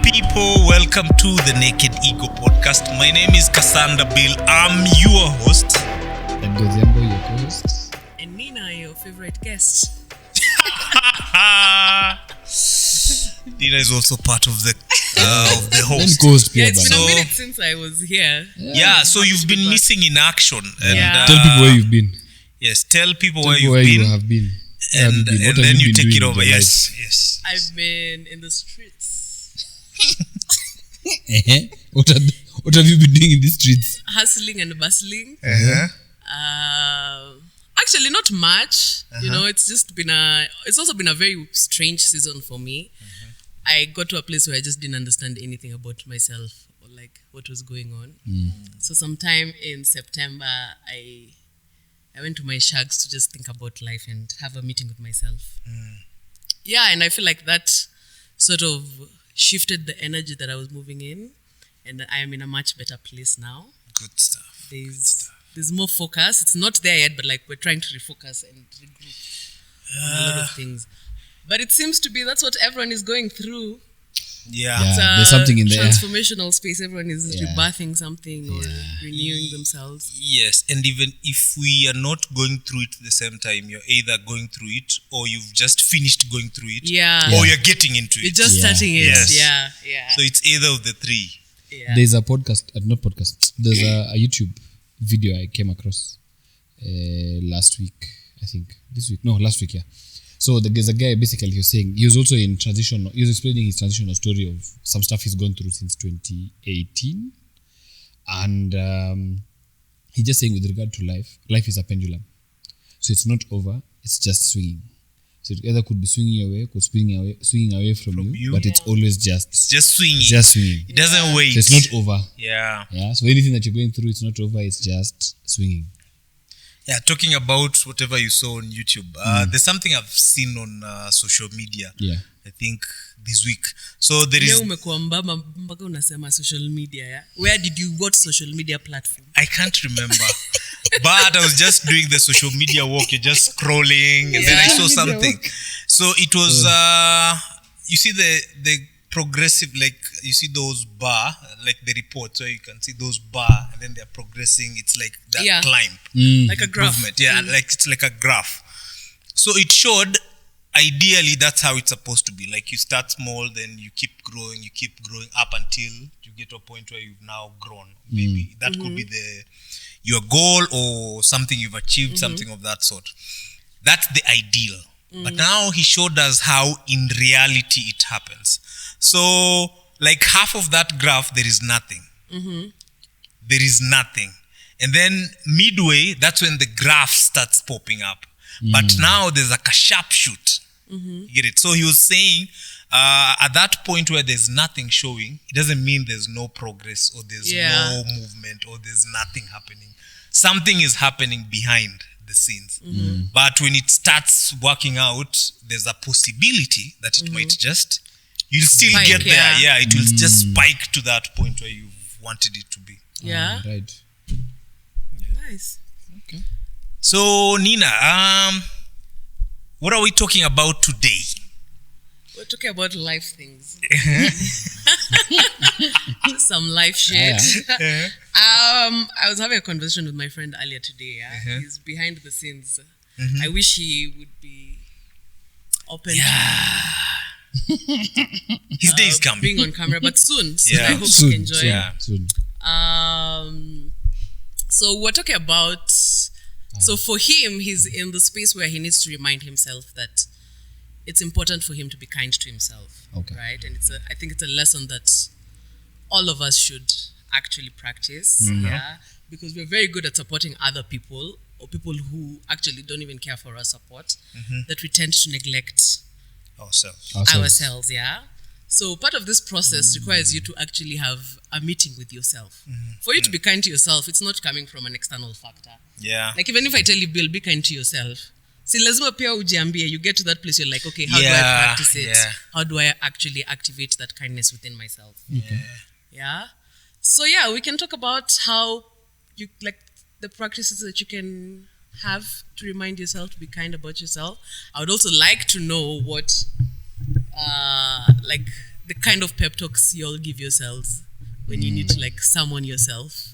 people, welcome to the Naked Ego podcast. My name is Kasanda Bill. I'm your host. And Odhiambo, your co-host. And Ninah, your favorite guest. Ninah is also part of the host. Co-host Yeah, it's been So- a minute since I was here. Yeah, so you've been missing in action. And, Yeah. Tell people where you've been. Yes, tell people Tell where people you've you been. have been. Where have And, you been? What and have then you you been take it doing over. with your Yes, yes. I've been in the streets. life? What have you been doing in the streets? Hustling and bustling. Uh-huh. Actually, not much. You know, it's also been a very strange season for me. I got to a place where I just didn't understand anything about myself or like what was going on. So sometime in September, I went to my shags to just think about life and have a meeting with myself. Yeah, and I feel like that sort of shifted the energy that I was moving in, and I am in a much better place now. Good stuff. There's more focus. It's not there yet, but like we're trying to refocus and regroup on a lot of things. But it seems to be that's what everyone is going through. Yeah. Yeah. It's a there's something in there. transformational space. Everyone is Yeah. rebirthing something or Yeah. renewing themselves. Yes, and even if we are not going through it at the same time, you're either going through it or you've just finished going through it. Yeah. Or you're getting into You're it. just Yeah. starting it. Yes. Yeah. So it's either of the three. Yeah. There's a podcast, not podcast. There's a YouTube video I came across last week, I think. Last week, yeah. So there's a guy, basically, he was saying, he was also in transition, he was explaining his transitional story of some stuff he's gone through since 2018. And he's just saying with regard to life is a pendulum. So it's not over, it's just swinging. So it either could be swinging away, could swinging away from you, but it's always It's just swinging. just swinging. It doesn't wait. So it's not over. Yeah. Yeah. So anything that you're going through, it's not over. It's just swinging. Yeah, talking about whatever you saw on YouTube, there's something I've seen on social media, Yeah. I think this week. So there Leo is, umekuwa mbaba mpaka unasema social media. Yeah? Where did you got social media platform? I can't remember, but I was just doing the social media walk, you're just scrolling, and then I saw something. So it was, you see the progressive, like you see those bar, like the report, so you can see those bar, and then they're progressing. It's like that Yeah. climb. Like a graph. Movement. Yeah, like it's like a graph. So it showed ideally that's how it's supposed to be. Like you start small, then you keep growing up until you get to a point where you've now grown. Maybe that could be your goal or something you've achieved, something of that sort. That's the ideal. But now he showed us how in reality it happens. So like half of that graph, there is nothing. There is nothing. And then midway, that's when the graph starts popping up. But now there's like a sharp shoot. You get it? So he was saying, at that point where there's nothing showing, it doesn't mean there's no progress or there's no movement or there's nothing happening. Something is happening behind the scenes. But when it starts working out, there's a possibility that it might just, you'll still Spike, get there. yeah. Yeah, it will just spike to that point where you've wanted it to be. Yeah. Right. Nice. So, Ninah, what are we talking about today? We're talking about life things. Some life shit. I was having a conversation with my friend earlier today. Yeah? He's behind the scenes. I wish he would be open His day is to coming. being on camera, but soon. So Yeah. I hope Soon. you can join. Yeah. Soon. So we're talking about. So for him, he's in the space where he needs to remind himself that it's important for him to be kind to himself. Okay. Right, and I think it's a lesson that all of us should actually practice. Yeah, because we're very good at supporting other people or people who actually don't even care for our support. That we tend to neglect ourselves. Yeah. So part of this process requires you to actually have a meeting with yourself. For you to be kind to yourself, it's not coming from an external factor. Yeah. Like even if I tell you, Bill, be kind to yourself. See, lazima pia ujiambie, you get to that place, you're like, okay, how do I practice it? Yeah. How do I actually activate that kindness within myself? Okay. Yeah. So yeah, we can talk about how you like the practices that you can have to remind yourself to be kind about yourself. I would also like to know what like the kind of pep talks you all give yourselves when you need to like summon yourself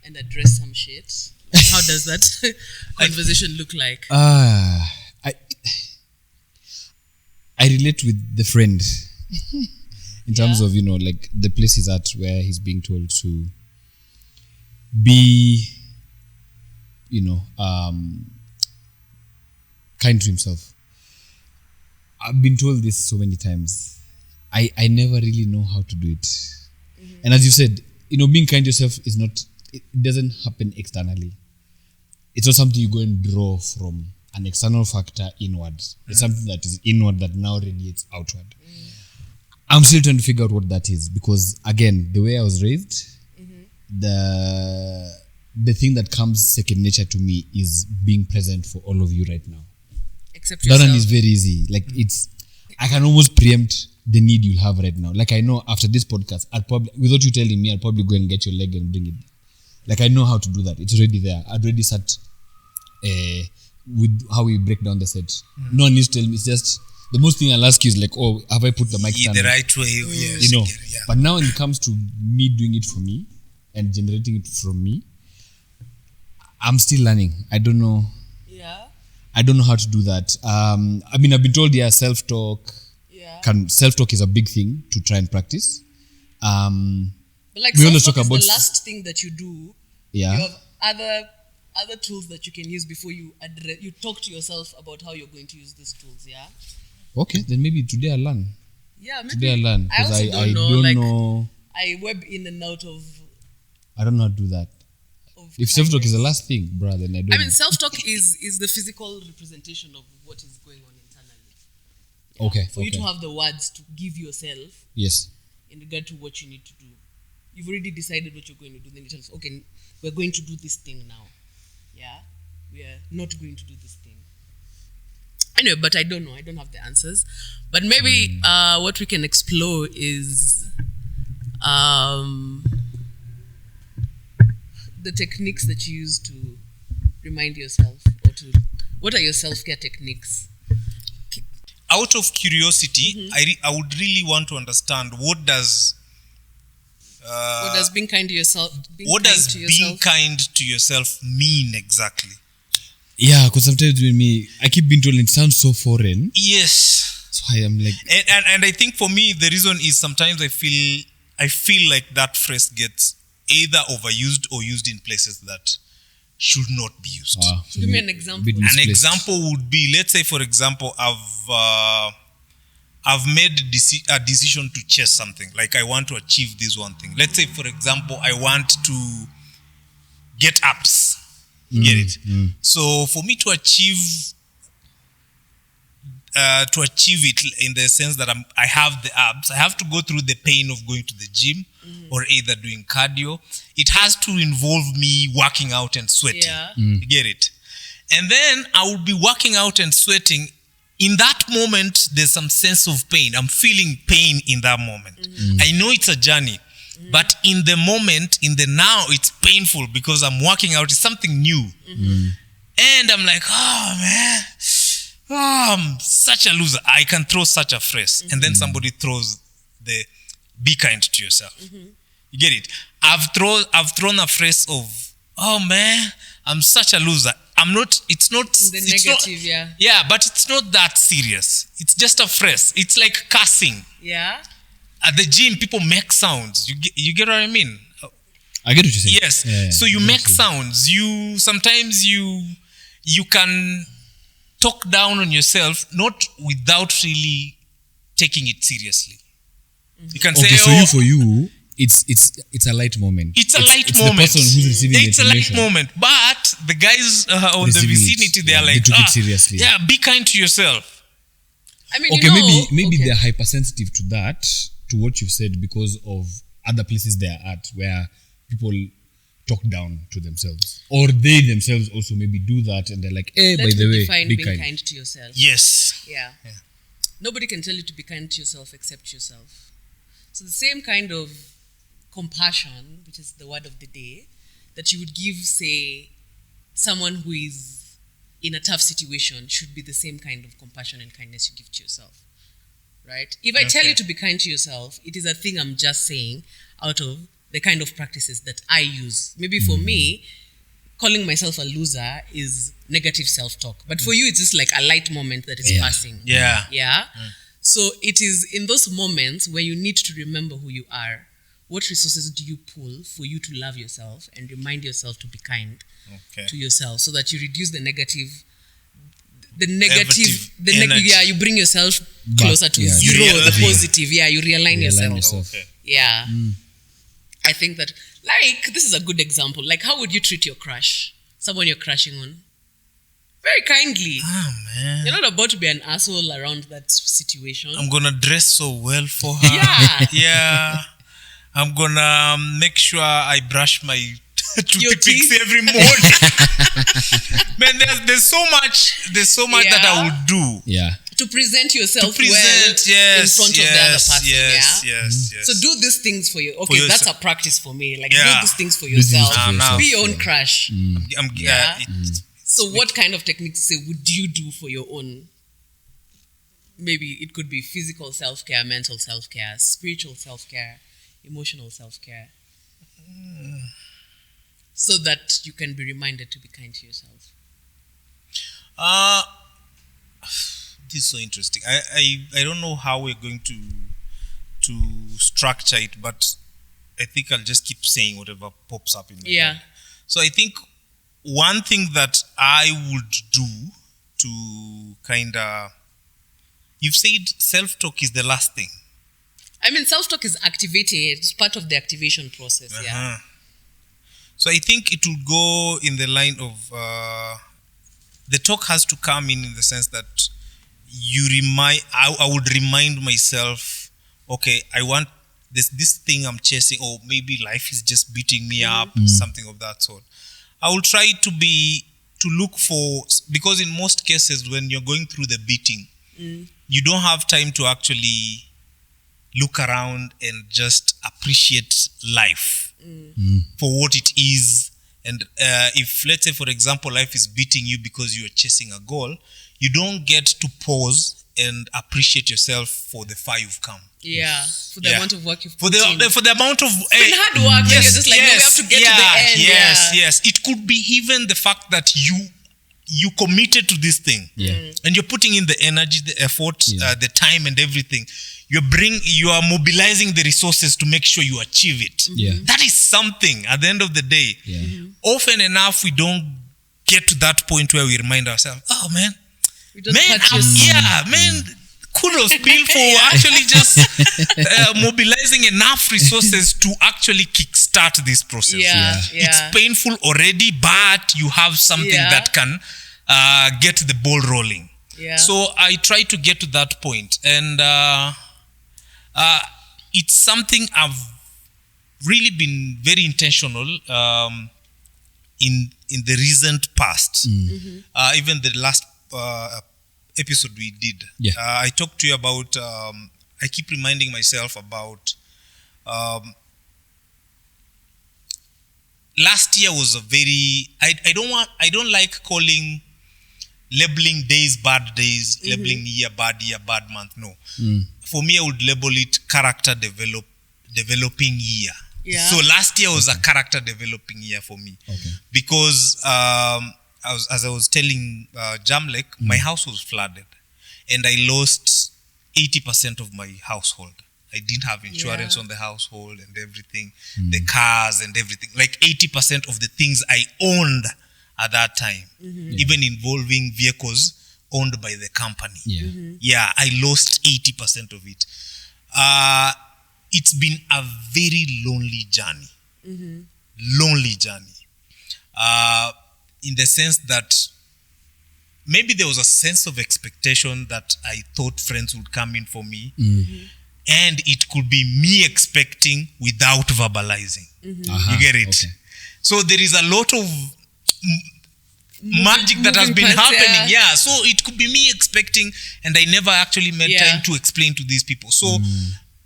and address some shit. Like, how does that conversation look like? I relate with the friend in terms of, like the place he's at where he's being told to be, kind to himself. I've been told this so many times. I never really know how to do it. And as you said, being kind to yourself is not, it doesn't happen externally. It's not something you go and draw from an external factor inwards. It's something that is inward that now radiates outward. I'm still trying to figure out what that is because, again, the way I was raised, the thing that comes second nature to me is being present for all of you right now. Except That yourself. one is very easy. Like I can almost preempt the need you'll have right now. Like I know after this podcast, I'll probably, without you telling me, I'll probably go and get your leg and bring it. Like I know how to do that. It's already there. I'd already sat with how we break down the set. No one needs to tell me. It's just the most thing I'll ask you is like, oh, have I put the mic stand the right way? Yes. Yeah. But now when it comes to me doing it for me and generating it from me, I'm still learning. I don't know. Yeah. I don't know how to do that. I've been told, self-talk. Yeah. Self-talk is a big thing to try and practice. But like we always talk self-talk about is the last thing that you do. Yeah. You have other tools that you can use before you talk to yourself about how you're going to use these tools. Yeah. Okay, then maybe today I'll learn. Yeah, maybe. Today I'll learn I because also I don't don't know. know. I web in and out of. I don't know how to do that. If self-talk is the last thing, brother, then I don't know. Self-talk is the physical representation of what is going on internally. Okay. For you to have the words to give yourself Yes. in regard to what you need to do. You've already decided what you're going to do. Then you tell us, okay, we're going to do this thing now. Yeah? We are not going to do this thing. Anyway, but I don't know. I don't have the answers. But maybe what we can explore is the techniques that you use to remind yourself what are your self-care techniques? Out of curiosity, I would really want to understand what does being kind to yourself being kind to yourself mean exactly? Yeah, because sometimes with me, I keep being told it sounds so foreign. Yes. So I am like, and I think for me the reason is sometimes I feel like that phrase gets either overused or used in places that should not be used. so Give me an example. An example would be, let's say for example, I've made a decision to chase something. Like I want to achieve this one thing. Let's say for example, I want to get abs. You get it? So for me to achieve it in the sense that I have the abs, I have to go through the pain of going to the gym or either doing cardio. It has to involve me working out and sweating. Yeah. You get it? And then I will be working out and sweating. In that moment, there's some sense of pain. I'm feeling pain in that moment. I know it's a journey. But in the moment, in the now, it's painful because I'm working out. It's something new. And I'm like, oh, man. Oh, I'm such a loser. I can throw such a phrase. And then somebody throws the be kind to yourself. You get it? I've thrown a phrase of, oh, man, I'm such a loser. It's not The negative, yeah. Yeah, but it's not that serious. It's just a phrase. It's like cussing. Yeah. At the gym, people make sounds. You get what I mean? I get what you're saying. Yes. Yeah, so you make true. sounds. Sometimes you can talk down on yourself, not without really taking it seriously. You can say, For you, it's a light moment. It's a light moment. The person who's receiving it's a light information. moment. But the guys on the Receiving it, vicinity, they're they like, took it seriously. yeah, be kind to yourself. I mean, Okay, maybe they're hypersensitive to that, to what you've said, because of other places they're at where people talk down to themselves, or they themselves also maybe do that, and they're like, "Hey, by the way, define be being kind." kind to yourself. Yes. Yeah. Nobody can tell you to be kind to yourself except yourself. So the same kind of compassion, which is the word of the day, that you would give, say, someone who is in a tough situation, should be the same kind of compassion and kindness you give to yourself. right? If I tell Okay. you to be kind to yourself, it is a thing I'm just saying out of the kind of practices that I use. Maybe for me, calling myself a loser is negative self-talk. But for you, it's just like a light moment that is passing. Yeah. Yeah. So it is in those moments where you need to remember who you are. What resources do you pull for you to love yourself and remind yourself to be kind Okay. to yourself, so that you reduce the negative, energy. yeah, you bring yourself closer to yeah, zero, you the realign. positive. Yeah, you realign yourself. Okay. Yeah. I think that, like, this is a good example. Like, how would you treat your crush? Someone you're crushing on? Very kindly. Ah, man. You're not about to be an asshole around that situation. I'm gonna dress so well for her. Yeah. Yeah. I'm gonna make sure I brush my Your toothpicks teeth. every morning. Man, there's so much that I Yeah. would do. Yeah. To present yourself Present, well in front of the other person. yes, Yeah. yes. So do these things for you. Okay, that's yourself. a practice for me. Like, Yeah. do these things for things yourself. for yourself, Be your own yeah. crush. Yeah. So what kind of techniques would you do for your own? Maybe it could be physical self-care, mental self-care, spiritual self-care, emotional self-care. So that you can be reminded to be kind to yourself. This is so interesting. I don't know how we're going to structure it, but I think I'll just keep saying whatever pops up in my Yeah. head. So I think one thing that I would do to kind of, you've said self-talk is the last thing. I mean, self-talk is activating. It's part of the activation process. Yeah. Uh-huh. So I think it will go in the line of the talk has to come in the sense that I would remind myself, okay, I want this thing I'm chasing, or maybe life is just beating me up, something of that sort. I will try to look for, because in most cases when you're going through the beating, you don't have time to actually look around and just appreciate life for what it is. And if, let's say, for example, life is beating you because you are chasing a goal, you don't get to pause and appreciate yourself for the far you've come. Yeah. For the amount of work you've For put in. the amount of It's been hard work. Yes, you're just like, no, we have to get to the end. Yes. It could be even the fact that you committed to this thing, and you're putting in the energy, the effort, the time, and everything. You are mobilizing the resources to make sure you achieve it. Yeah. That is something. At the end of the day, often enough we don't get to that point where we remind ourselves, oh man, We don't man, touch yourself. man, kudos Bill for actually just mobilizing enough resources to actually kickstart this process. Yeah. It's painful already, but you have something that can get the ball rolling. Yeah. So I try to get to that point, and it's something I've really been very intentional in the recent past. Even the last episode we did, I talked to you about, I keep reminding myself about last year was a very, I don't like labeling days bad days, labeling year, bad month. No. For me, I would label it character developing year. Yeah. So last year was a character developing year for me. Okay. Because as I was telling Jamlek, my house was flooded and I lost 80% of my household. I didn't have insurance on the household and everything, the cars and everything. Like 80% of the things I owned at that time, even involving vehicles owned by the company. Yeah, I lost 80% of it. It's been a very lonely journey. Lonely journey. In the sense that maybe there was a sense of expectation that I thought friends would come in for me. And it could be me expecting without verbalizing. You get it? Okay. So there is a lot of magic that has been moving parts, happening. Yeah. So it could be me expecting, and I never actually made time to explain to these people. So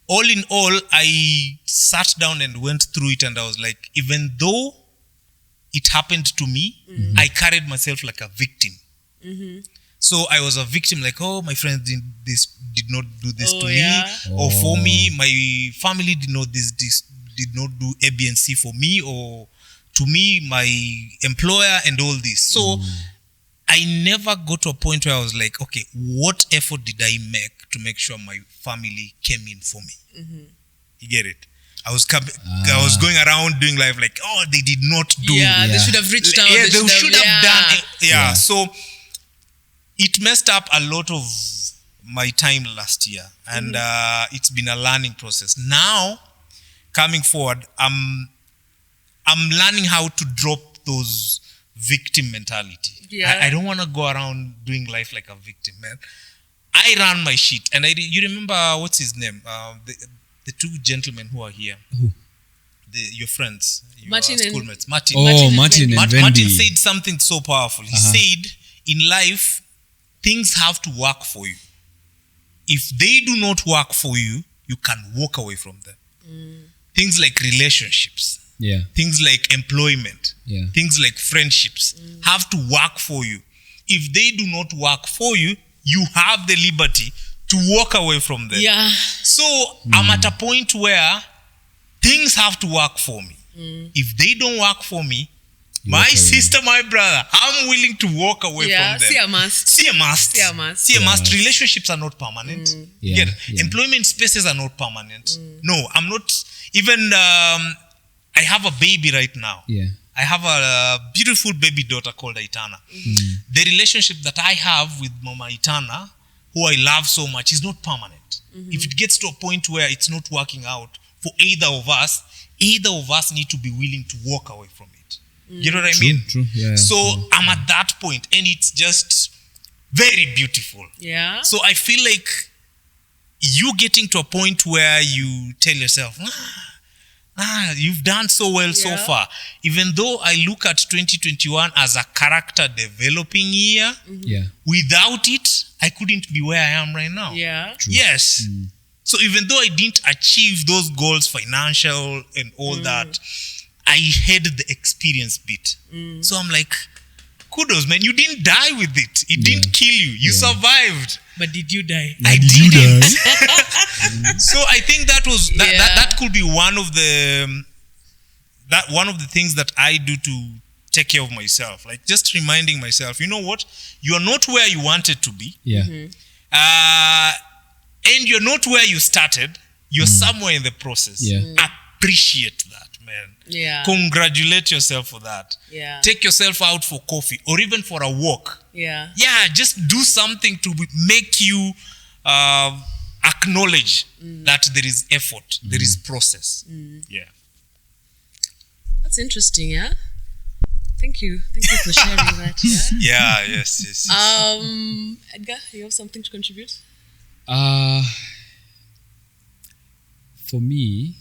all in all, I sat down and went through it, and I was like, even though it happened to me, I carried myself like a victim. So I was a victim, like, oh, my friends did not do this to yeah. me, or for me, my family did not do A, B, and C for me, or to me, my employer, and all this. So I never got to a point where I was like, okay, what effort did I make to make sure my family came in for me? You get it? I was going around doing life like, oh, they did not do. Yeah, they should have reached out. Yeah, they should have done it. Yeah. So it messed up a lot of my time last year, and it's been a learning process. Now, coming forward, I'm learning how to drop those victim mentality. Yeah. I don't want to go around doing life like a victim, man. I run my shit, and you remember what's his name? The two gentlemen who are here. Who? Your friends, your Martin and- schoolmates. Martin. Oh, Martin and Martin Wendy. said something so powerful. He said, in life, things have to work for you. If they do not work for you, you can walk away from them. Things like relationships, Yeah. things like employment, Yeah. things like friendships have to work for you. If they do not work for you, you have the liberty to walk away from them. Yeah. So I'm at a point where things have to work for me. If they don't work for me, my walk away. sister, my brother, I'm willing to walk away Yeah. from them. See a must. See a must. See a must. See a must. must. Relationships are not permanent. You Yeah, get it? yeah. Employment spaces are not permanent. No, I'm not. Even I have a baby right now. Yeah. I have a beautiful baby daughter called Aitana. The relationship that I have with Mama Aitana, who I love so much, is not permanent. If it gets to a point where it's not working out for either of us need to be willing to walk away from it. You know what I mean? True. Yeah. So yeah. I'm at that point, and it's just very beautiful. Yeah. So I feel like you getting to a point where you tell yourself, you've done so well so Yeah. far. Even though I look at 2021 as a character developing year, Yeah. without it, I couldn't be where I am right now. Yeah. Yes. So even though I didn't achieve those goals, financial and all that, I had the experience bit. So I'm like, kudos, man. You didn't die with it. It didn't kill you. You Yeah. survived. But did you die? I Did you didn't. die? So I think that was Yeah. that could be one of the things that I do to take care of myself. Like just reminding myself, you know what? You are not where you wanted to be. Yeah. And you're not where you started. You're somewhere in the process. Yeah. Appreciate that, man. Yeah. Congratulate yourself for that. Yeah. Take yourself out for coffee or even for a walk. Yeah. Yeah, just do something to make you acknowledge that there is effort, there is process. Yeah. That's interesting, yeah? Thank you. Thank you for sharing that, yeah? Yeah, yes. Edgar, you have something to contribute? For me,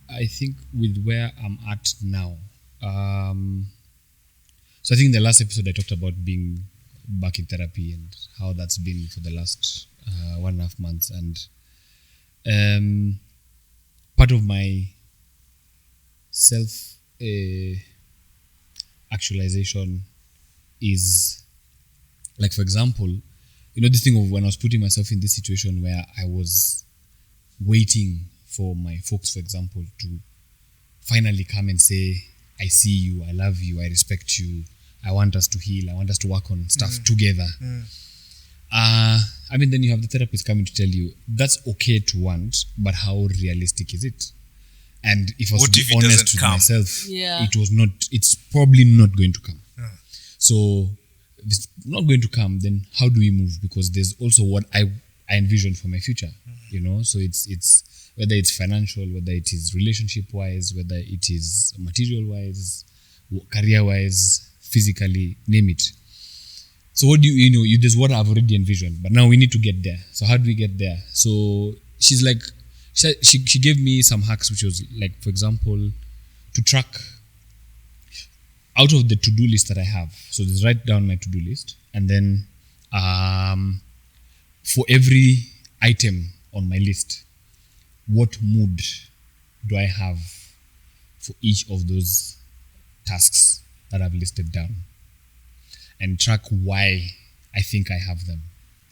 I think with where I'm at now, so I think in the last episode I talked about being back in therapy and how that's been for the last 1.5 months, and part of my self actualization is, like, for example, this thing of when I was putting myself in this situation where I was waiting for my folks, for example, to finally come and say, I see you, I love you, I respect you, I want us to heal, I want us to work on stuff together. Then you have the therapist coming to tell you, that's okay to want, but how realistic is it? And if I was What to if be it honest doesn't with come? myself, Yeah. it's probably not going to come. So if it's not going to come, then how do we move? Because there's also what I envision for my future, So it's whether it's financial, whether it is relationship-wise, whether it is material-wise, career-wise, physically, name it. So what do you there's what I've already envisioned, but now we need to get there. So how do we get there? So she's like, she gave me some hacks, which was like, for example, to track out of the to-do list that I have. So just write down my to-do list, and then for every item on my list, what mood do I have for each of those tasks that I've listed down, and track why I think I have them.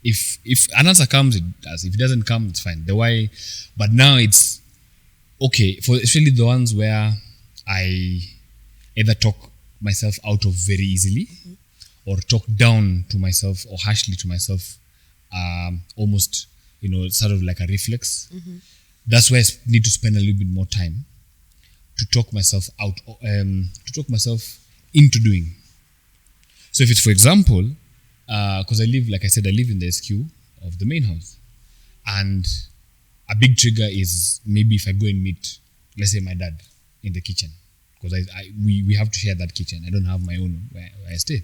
If an answer comes, it does. If it doesn't come, it's fine. The why, but now it's okay for especially the ones where I either talk myself out of very easily, or talk down to myself or harshly to myself, almost sort of like a reflex. That's why I need to spend a little bit more time to talk myself out, to talk myself into doing. So if it's, for example, because I live in the SQ of the main house, and a big trigger is maybe if I go and meet, let's say, my dad in the kitchen, because we have to share that kitchen. I don't have my own where I stay,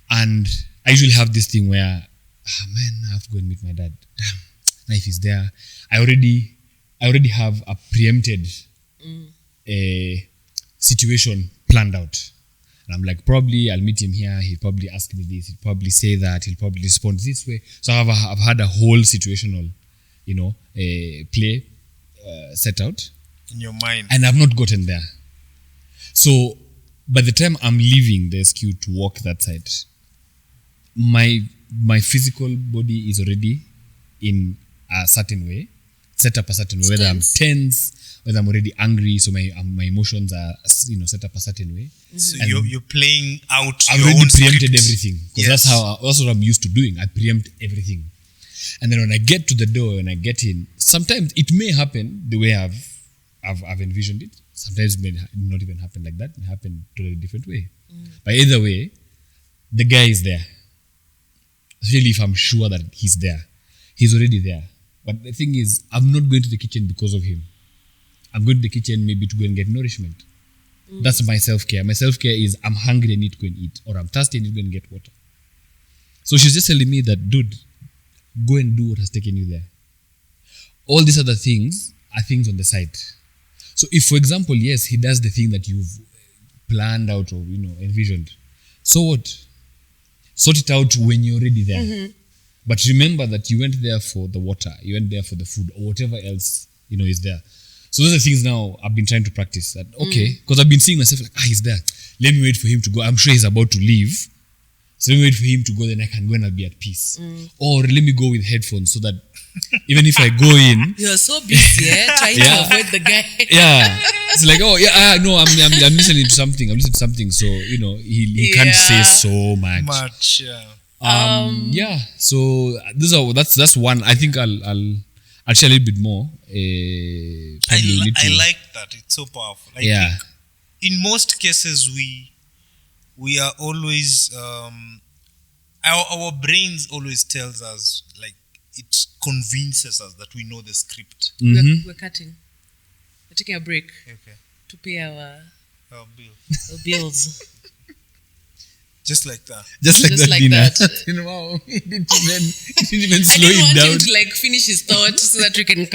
and I usually have this thing where, I have to go and meet my dad. Damn, now if he's there, I already have a preempted situation planned out. And I'm like, probably I'll meet him here. He'll probably ask me this. He'll probably say that. He'll probably respond this way. So I've had a whole situational, play set out in your mind, and I've not gotten there. So by the time I'm leaving the SQ to walk that side, my physical body is already in a certain way, set up a certain way. Whether I'm tense, whether I'm already angry, so my emotions are set up a certain way. So you're playing out. I've already preempted everything, because that's what I'm used to doing. I preempt everything, and then when I get to the door and I get in, sometimes it may happen the way I've envisioned it. Sometimes it may not even happen like that. It may happen totally different way. But either way, the guy is there. Especially if I'm sure that he's there, he's already there. But the thing is, I'm not going to the kitchen because of him. I'm going to the kitchen maybe to go and get nourishment. That's my self-care. My self-care is I'm hungry, I need to go and eat. Or I'm thirsty, I need to go and get water. So she's just telling me that, dude, go and do what has taken you there. All these other things are things on the side. So if, for example, yes, he does the thing that you've planned out or, envisioned, so what? Sort it out when you're already there. But remember that you went there for the water, you went there for the food, or whatever else, is there. So those are things now I've been trying to practice. That, okay, because I've been seeing myself like, he's there. Let me wait for him to go. I'm sure he's about to leave. So let me wait for him to go, then I can go and I'll be at peace. Or let me go with headphones so that even if I go in... You're so busy, trying to avoid the guy. It's like, no, I'm listening to something. I'm listening to something. So, he can't say so much. So that's one. I think I'll share a little bit more. I like that. It's so powerful. I think in most cases we are always our brains always tells us, like, it convinces us that we know the script. We're cutting. We're taking a break to pay our bills. Just like that. Just like that. Wow. It didn't even slow him down. I didn't want him to finish his thought so that we can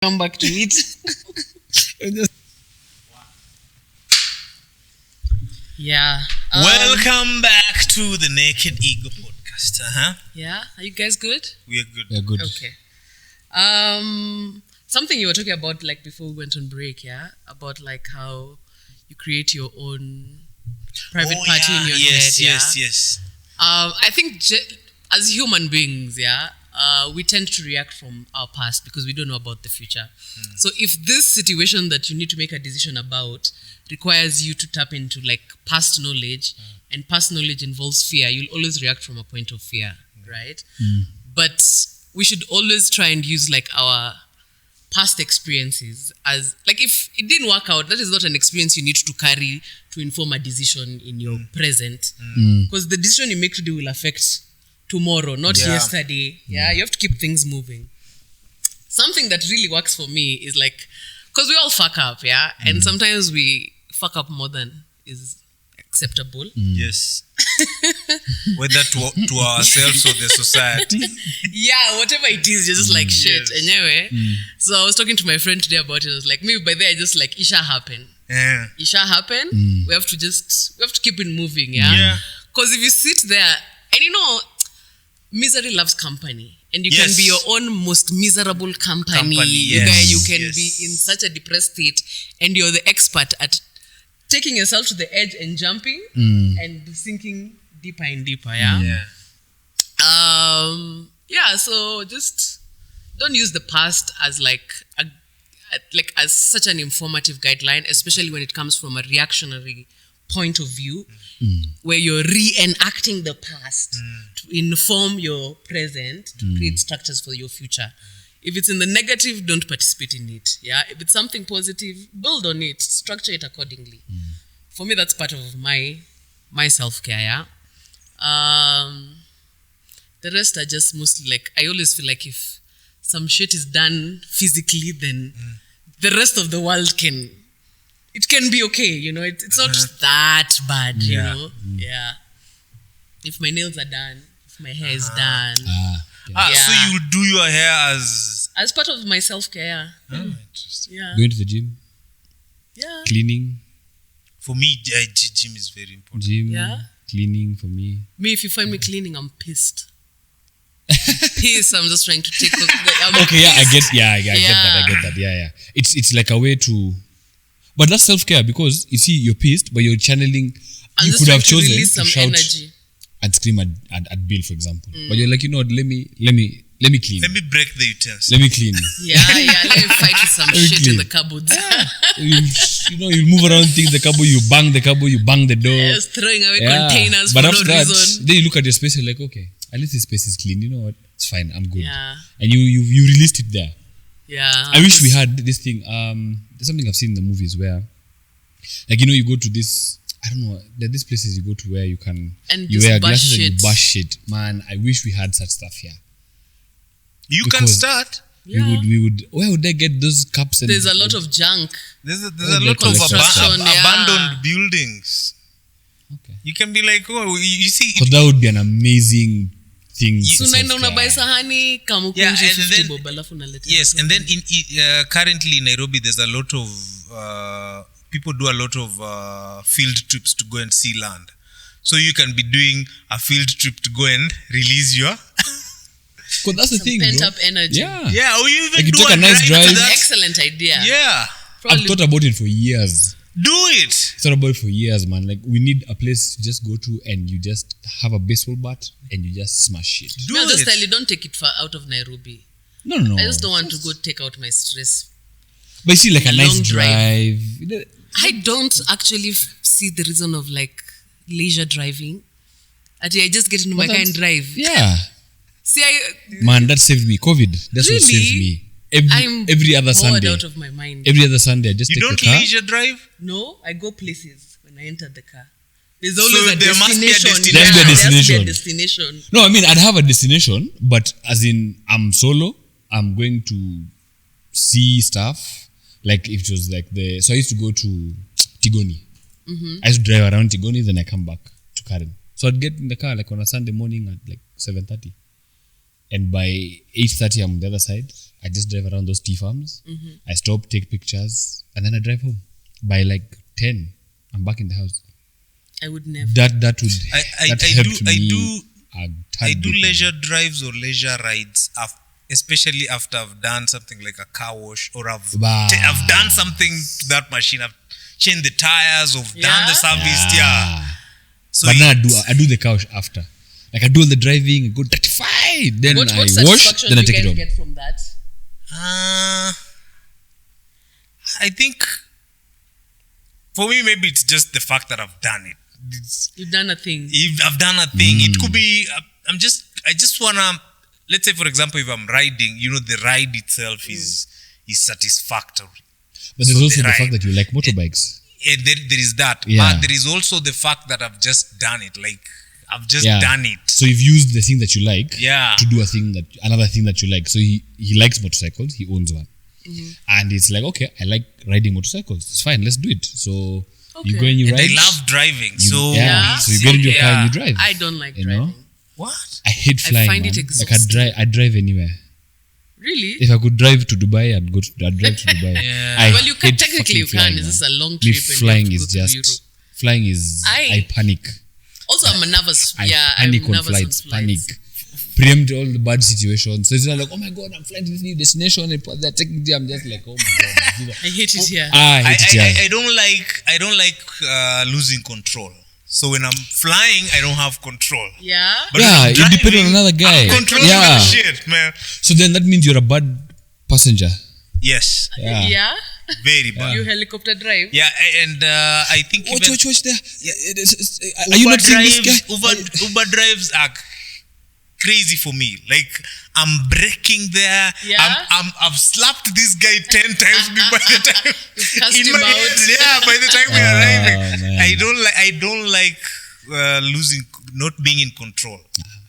come back to it. Welcome back to the Naked Ego podcast. Yeah, are you guys good? We are good. We are good. Okay. Something you were talking about before we went on break, about how you create your own private party in your head. Yes. I think as human beings, we tend to react from our past because we don't know about the future. So if this situation that you need to make a decision about requires you to tap into past knowledge, and past knowledge involves fear, you'll always react from a point of fear, right? But we should always try and use our past experiences as if it didn't work out, that is not an experience you need to carry to inform a decision in your present, because the decision you make today will affect tomorrow, not yesterday. You have to keep things moving. Something that really works for me is because we all fuck up, and sometimes we fuck up more than is acceptable. Yes. Whether to ourselves or the society. Whatever it is, you're just shit. Anyway, so I was talking to my friend today about it. I was like, maybe by then I just it shall happen. It shall happen. We have to keep it moving. Because if you sit there, and misery loves company. And you can be your own most miserable company. Where you can be in such a depressed state, and you're the expert at taking yourself to the edge and jumping and sinking deeper and deeper. So just don't use the past as as such an informative guideline, especially when it comes from a reactionary point of view, where you're reenacting the past to inform your present, to create structures for your future. If it's in the negative, don't participate in it. If it's something positive, build on it, structure it accordingly. For me, that's part of my self-care. The rest are just mostly I always feel like if some shit is done physically, then the rest of the world can be okay, it's not that bad, you know. If my nails are done, if my hair is done. So you do your hair as part of my self-care. Interesting. Going to the gym. Cleaning. For me, gym is very important. Gym. Cleaning for me. Me, if you find me cleaning, I'm pissed. I'm just trying to take off I get that. It's like a way to, but that's self-care, because you see, you're pissed, but you're channeling. I'm you just could have chosen release to some shout energy and scream at Bill, for example, but you're like, you know what, let me clean. Let me break the utensils. Let me clean. Let me fight with some shit in the cupboards. You move around things, the cupboard, you bang the cupboard, you bang the door. Just throwing away containers but for after no that, reason. Then you look at your space, you're like, okay, at least this space is clean. You know what? It's fine. I'm good. And you released it there. I wish we had this thing. There's something I've seen in the movies where, you go to this. I don't know. There are these places you go to where you wear glasses and you bash shit. Man, I wish we had such stuff here. You can start. We would. Where would they get those cups? And there's a lot of junk. There's a lot of abandoned buildings. Okay. You can be like, you see. Because that would be an amazing thing. Unaenda unabuy sahani kama kunje 50 bob alafu unaleta. Yes, and then currently in Nairobi there's a lot of people do a lot of field trips to go and see land. So you can be doing a field trip to go and release your because that's the thing, pent bro. up energy. Or you even you do take a nice drive. That's an excellent idea. I've thought about it for years. Do it. Thought about it for years, man. We need a place to just go to and you just have a baseball bat and you just smash it. Just tell you, don't take it far out of Nairobi. No. I just don't want to go take out my stress. But you see, like a nice drive. I don't actually see the reason of leisure driving. I just get into my car and drive. Yeah. See, man, that saved me. COVID. That's what saved me. Every other Sunday. out of my mind. Every other Sunday, I just take the car. You don't leisure drive? No, I go places when I enter the car. There's always a there destination. Must be a destination. There must be a destination. No, I mean, I'd have a destination, but as in, I'm solo. I'm going to see stuff. Like if it was so I used to go to Tigoni. I used to drive around Tigoni, then I come back to Karen. So I'd get in the car on a Sunday morning at 7:30. And by 8:30, I'm on the other side. I just drive around those tea farms. I stop, take pictures, and then I drive home. By 10, I'm back in the house. I would never. That would help me. I do leisure drives or leisure rides, especially after I've done something like a car wash or I've done something to that machine. I've changed the tires, I've done the service. So but now I do the car wash after. I do all the driving, I go 35, then what I wash, then I take it home. What satisfaction do you get from that? I think for me, maybe it's just the fact that I've done it. You've done a thing. I've done a thing. It could be, I just want to, let's say, for example, if I'm riding, the ride itself is satisfactory. But there's also the fact that you like motorbikes. There is that. Yeah. But there is also the fact that I've just done it. I've just done it. So you've used the thing that you like to do another thing that you like. So he likes motorcycles. He owns one. And it's like, okay, I like riding motorcycles. It's fine. Let's do it. So you go and you ride. I love driving. So you get into your car and you drive. I don't like driving. What? I hate flying. I find it exhausting. I'd drive anywhere. Really? If I could drive to Dubai, I'd drive to Dubai. Well, you can technically you can. It's just a long trip. Flying is just I panic. Also, I'm a nervous. I panic on flights. Panic. preempt all the bad situations. So it's not like, oh my god, I'm flying to this new destination and they're taking me. I'm just like, oh my god. I hate it here. I hate it here. I don't like losing control. So when I'm flying, I don't have control. Yeah. But Yeah, when I'm you depend on driving, another guy. I'm controlling Yeah. the shit, man. So then that means you're a bad passenger. Yes, Yeah. Yeah. very bad. You helicopter drive. Yeah, and I think Watch there. Are Uber you not seeing this drives, guy? Uber drives are crazy for me. Like I'm braking there. Yeah. I've slapped this guy 10 times by the time Cast him out. by the time we're arriving. man. I don't like not being in control.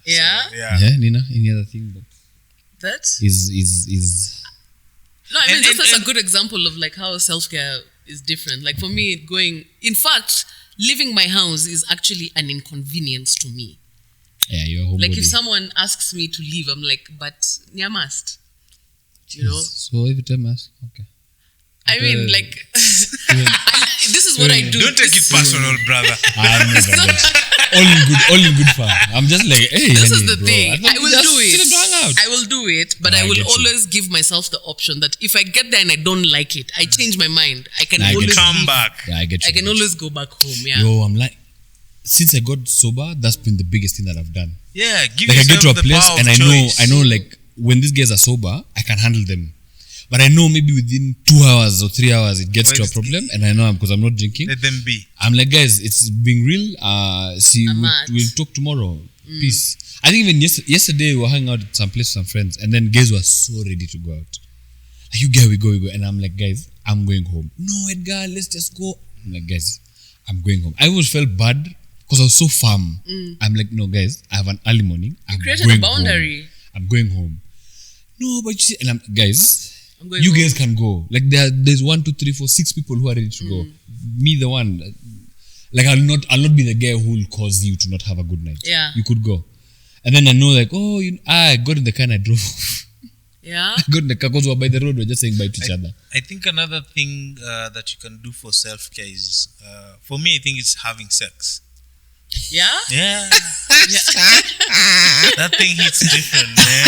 Yeah. Yeah. Yeah, Nina, any other thing that That. is No, I mean, And- that's and- a good example of like how self-care is different. Like for me, in fact, leaving my house is actually an inconvenience to me. yeah, you're a homebody. Like if someone asks me to leave, I'm like, but I must. You know? So every time I ask, okay. I mean, like, this is what I do. Don't take it personal, brother. I'm never all in good fun. I'm just like, hey, This is honey, the bro, thing. thought I we will just do chilling to hang out. it. I will do it, but No, I I will get you. always give myself the option that if I get there and I don't like it, I change my mind. I can No, I get always you. Come leave. back. Yeah, I get you. I can always go back home. Yeah. Yo, I'm like, since I got sober, that's been the biggest thing that I've done. Yeah, give Like I yourself get to a the place power and of choice. I know like when these guys are sober, I can handle them. But I know maybe within 2 hours or 3 hours it gets to a problem, and I know because I'm not drinking. Let them be. I'm like, guys, it's being real. See, I'm out. we'll talk tomorrow. Peace. I think even yesterday we were hanging out at some place with some friends, and then guys were so ready to go out. Like, you guys, we go. And I'm like, guys, I'm going home. No, Edgar, let's just go. I'm like, guys, I'm going home. I always felt bad because I was so firm. I'm like, no, guys, I have an early morning. I'm created going a boundary. home. I'm going home. No, but you see, and guys, I'm going you home. guys can go. Like there's 1, 2, 3, 4, 6 people who are ready to go. Me, the one. Like I'll not be the guy who will cause you to not have a good night. Yeah. You could go. And then I know like, oh, I got in the car and I drove. Yeah. I got in the car because we're by the road. We're just saying bye to each other. I think another thing that you can do for self-care is, for me, I think it's having sex. Yeah. Yeah. That thing hits different, man.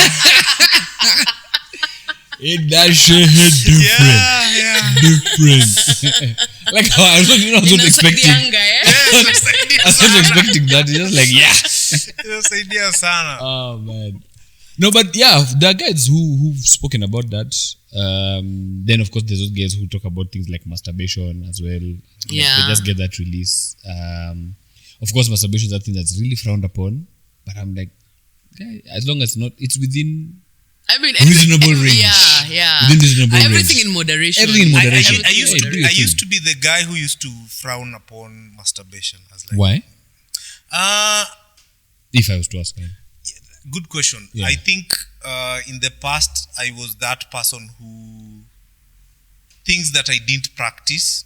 It that shit hit different. Different. Like how I was not expecting. I was not expecting that. It's just like, yeah. Inasaidia sana. Oh man. No, but yeah, there are guys who've spoken about that. Then of course there's those guys who talk about things like masturbation as well. Like, Yeah. they just get that release. Of course masturbation is that thing that's really frowned upon. But I'm like, yeah, as long as it's within I mean, reasonable range. Yeah. Within reasonable Everything range. in moderation. Everything in moderation. I used Hey, to do your I used thing. to be the guy who used to frown upon masturbation. I was like, Why? Uh, If I was to ask. good question. Yeah. I think in the past I was that person who things that I didn't practice,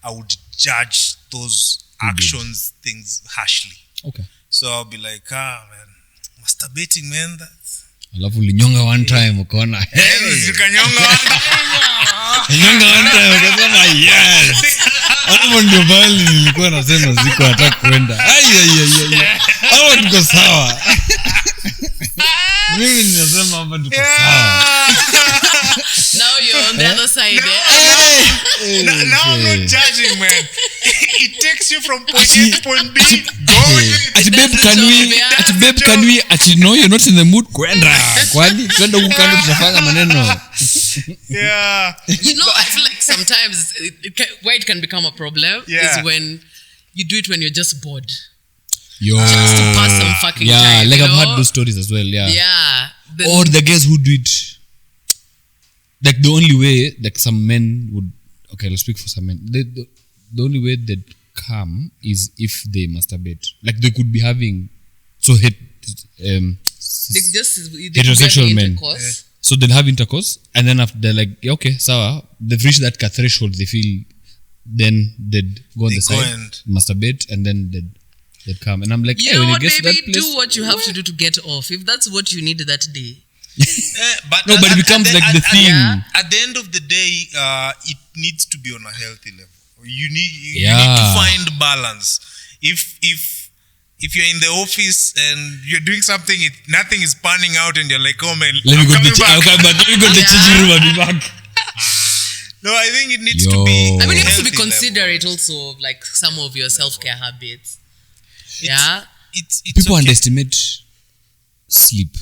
I would judge those actions, things harshly. Okay. So I'll be like, man, masturbating, man, that's Alafu ulinyonga one time ukaona Zikanyonga. nyonga one time ukasema yes. Hapo ndio bali nilikuwa nasema ziko hata kwenda. Hapo tuko sawa. Mimi ninasema hapa tuko sawa. Now you're on the other side. Now I'm not judging, man. It takes you from point A to point B. Ati babe, can we ati no, you're not in the mood kwenda. Kwani twende huko kando tutafanya maneno. Yeah. You know, I feel like sometimes where it can become a problem Yeah. is when you do it when you're just bored. Yo. Just to pass some fucking yeah, time, like you I've know? heard those stories as well, yeah. Yeah. Then- Or the guys who do it, like the only way, like some men would, okay, let's speak for some men. The only way they'd come is if they masturbate. Like they could be having, so they heterosexual men. intercourse. So they'll have intercourse, and then after they're like, yeah, okay, sawa, they've reached that threshold, they feel, then they'd go on They the go side, and- masturbate, and then they'd come. And I'm like, You hey, know when what, you get to baby? that place, Do what you have to do to get off. If that's what you need that day. But No, but it becomes like the thing. At the end of the day, it needs to be on a healthy level. You need Yeah. to find balance. If if you're in the office and you're doing something, nothing is panning out, and you're like, oh man, Let me go to coming back. I'll come back. Let me go to the changing room. I'll be back. No, I think it needs Yo. to be. I mean, you have to be healthy considerate level. also of like some of your self-care habits. Yeah. It's People okay. underestimate sleep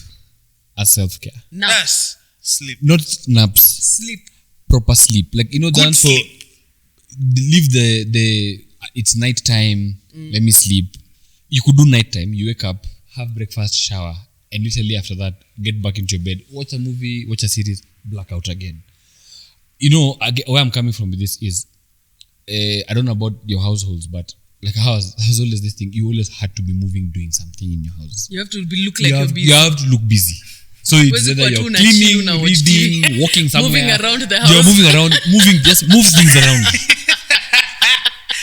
as self-care. Now, Yes, sleep. Not naps. sleep. Proper sleep. Like, Good done for sleep. leave the it's night time. Let me sleep. You could do night time. You wake up, have breakfast, shower, and literally after that, get back into your bed, watch a movie, watch a series, blackout again. Where I'm coming from with this is, I don't know about your households, but like ours, there's always this thing. You always had to be moving, doing something in your house. You have to look like you're busy. You have to look busy. So it's Where's either the you're cartoon and cleaning, chill now, watch reading, TV? walking somewhere. Moving around the You're house. moving around, just move things around.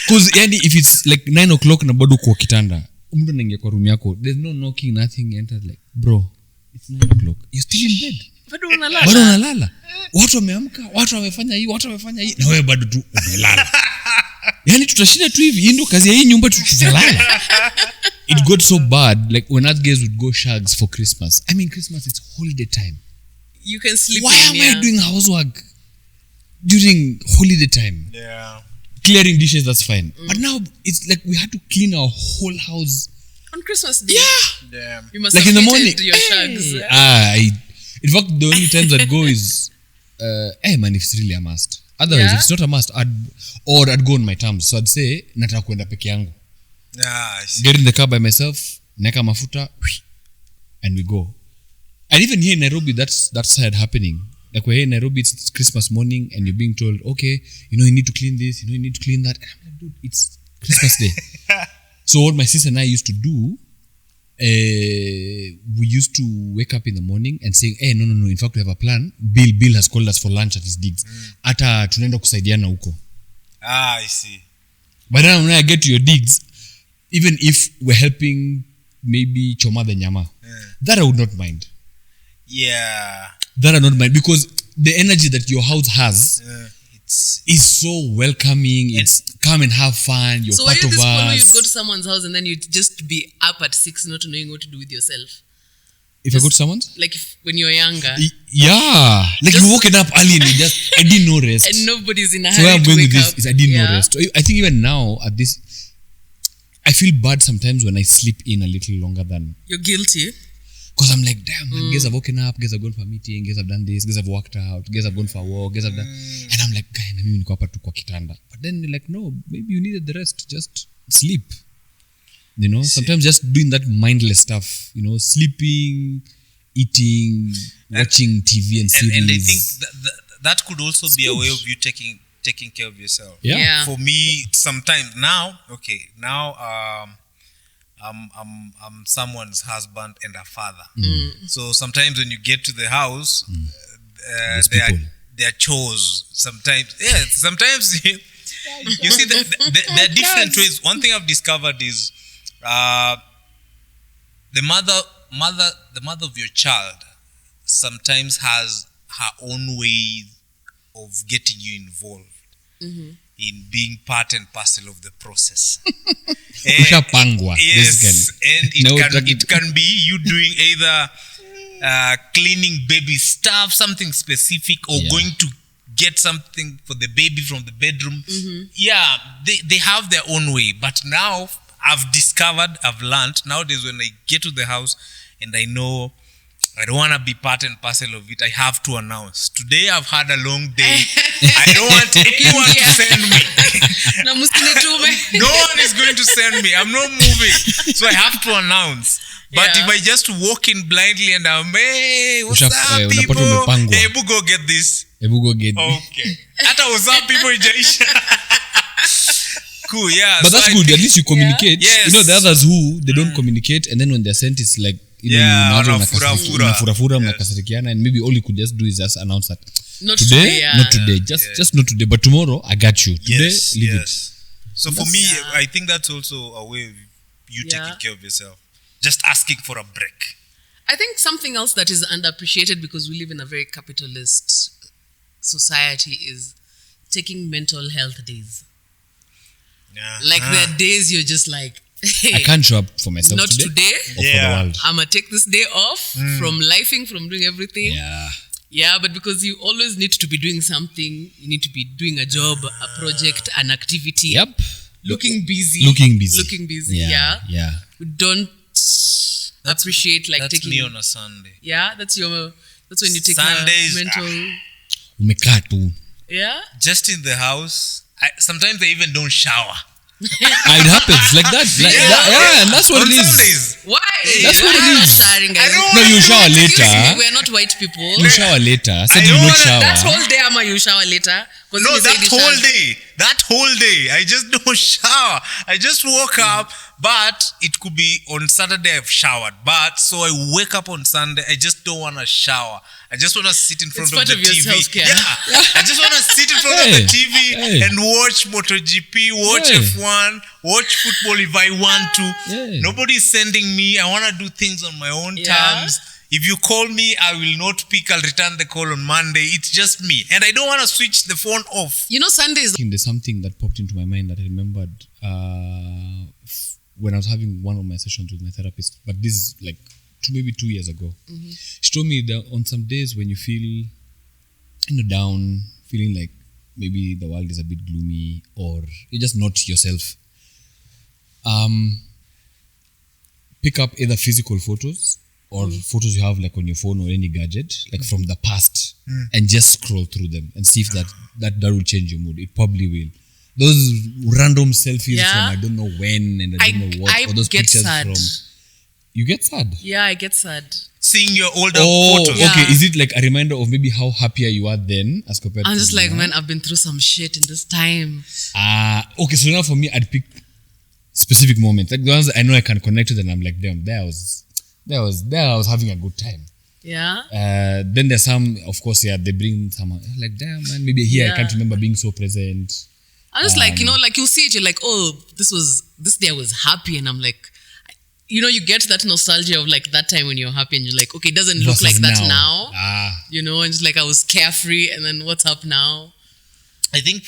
Because if it's like 9 o'clock na bado kwa kitanda, mtu anaingia kwa room yako, there's no knocking, nothing, enters like, bro, it's 9 o'clock. You're still in bed. Bado unalala. Bado unalala. Watu wameamka, watu wamefanya hii, na wewe bado tu umelala. Yani tutashinda tu hivi, hii ndio kazi ya hii nyumba tutalala. It got so bad, like when us guys would go shags for Christmas. I mean, Christmas, it's holiday time. You can sleep Why in am here. I doing housework during holiday time? Yeah. Clearing dishes, that's fine. But now, it's like we had to clean our whole house. on Christmas Day? Yeah. Damn. You must Like have in the hated morning. your shags. In fact, the only times I'd go is, man, if it's really a must. Otherwise, Yeah? if it's not a must, I'd go on my terms. So I'd say, nataka kuenda peke yangu. Yeah, I see. Get in the car by myself, neka mafuta, and we go. And even here in Nairobi, that's had happening. Like we're here in Nairobi, it's Christmas morning, and you're being told, okay, you need to clean this, you need to clean that. And I'm like, dude, it's Christmas Day. So what my sister and I used to do, we used to wake up in the morning and say, hey, no. In fact, we have a plan. Bill has called us for lunch at his digs. Ata tunaenda kusaidiana huko. I see. But then when I get to your digs, even if we're helping maybe choma the nyama, that I would not mind. Yeah. That I would not mind because the energy that your house has It's is so welcoming. It's come and have fun. You're So were part you of this one where us. you'd go to someone's house and then you'd just be up at 6 not knowing what to do with yourself? If I go to someone's? Like when you're younger Yeah. Like Just- you woken up early and I didn't know rest. and nobody's in a So where hurry I'm to going wake with this up. is I didn't know Yeah. rest. So I think even now at this, I feel bad sometimes when I sleep in a little longer than, You're guilty. because I'm like, damn, man, guys have woken up, guys have gone for a meeting, guys have done this, guys have worked out, guys have gone for a walk, guys have done, and I'm like, guy, na mimi niko hapa tu kwa kitanda. But then you're like, no, maybe you needed the rest, just sleep. Sometimes just doing that mindless stuff, sleeping, eating, watching TV and series. and I think that could also be a way of you taking care of yourself. Yeah. For me, sometimes now, I'm someone's husband and a father. So sometimes when you get to the house, Those there people. are chores. Sometimes you see there are different ways. One thing I've discovered is the mother of your child sometimes has her own way of getting you involved in being part and parcel of the process. Ushapangwa, Yes, basically. and No, it can be you doing either cleaning baby stuff, something specific, or Yeah. going to get something for the baby from the bedroom. Yeah, they have their own way. But now I've learned nowadays when I get to the house and I know I don't want to be part and parcel of it, I have to announce, today I've had a long day. I don't want anyone to send me. Na msinitume. No one is going to send me. I'm not moving. So I have to announce. But Yeah. if I just walk in blindly and I'm, hey, what's Unapata up, people? umepangwa. Hey, go get this. Ebu go get Okay. Hata what's up, people? Ijaisha. Cool, yeah. But So that's I good. think- At least you communicate. Yes. The others who they don't communicate, and then when they're sent, it's like Yeah, mnaanza wanafura-fura. mnafura, Yes. mnakasirikiana, and maybe all you could just do is just announce that Not today, today, yeah. not today, just not today, but tomorrow I got you. Today, Yes, leave yes. So for me, Yeah. I think that's also a way of you Yeah. taking care of yourself. Just asking for a break. I think something else that is underappreciated because we live in a very capitalist society is taking mental health days. Yeah. Like there are days you're just like, I can't show up for myself Not today. or for the world. I'm gonna take this day off from lifing, from doing everything. Yeah, but because you always need to be doing something, you need to be doing a job, a project, an activity. Yep. Looking busy. Yeah. We don't appreciate like that's taking. me on a Sunday. Yeah, that's when you take Sundays, a mental. Umekaa tu. Yeah. Just in the house. Sometimes I even don't shower. It happens like that. And that's what on it is. Sundays. Why? That's what it is. Showering, guys. don't No, you shower later. We're not white people. You shower later. Said I you don't not wanna- shower. That whole day, Ama, you shower later. No, that whole day. I just don't shower. I just woke up, but it could be on Saturday I've showered. But so I wake up on Sunday, I just don't want to shower. I just want to sit in front It's of part the of your TV. self-care. Yeah. I just want to sit in front of the TV and watch MotoGP, watch F1, watch football if I want to. Nobody's sending me. I want to do things on my own terms. If you call me, I will not pick. I'll return the call on Monday. It's just me. And I don't want to switch the phone off. You know, Sundays. There's something that popped into my mind that I remembered when I was having one of my sessions with my therapist. But this is like maybe 2 years ago. She told me that on some days when you feel down, feeling like maybe the world is a bit gloomy or you're just not yourself, pick up either physical photos or photos you have like on your phone or any gadget, like from the past, and just scroll through them and see if that will change your mood. It probably will. Those random selfies from I don't know when and I don't know what, or those get pictures sad. from. You get sad? Yeah, I get sad. Seeing your older photos. Yeah. Okay. Is it like a reminder of maybe how happier you are then as compared I'm to just like, now? man, I've been through some shit in this time. Okay, so now for me, I'd pick specific moments. Like the ones I know I can connect to, and I'm like, damn, there I was having a good time. Yeah. Then there's some, of course, they bring some, like, damn, man, maybe here I can't remember being so present. I'm just like, like you'll see it, you're like, oh, this day I was happy. And I'm like, you get that nostalgia of like that time when you're happy and you're like, okay, it doesn't look like that now. And just like I was carefree and then what's up now? I think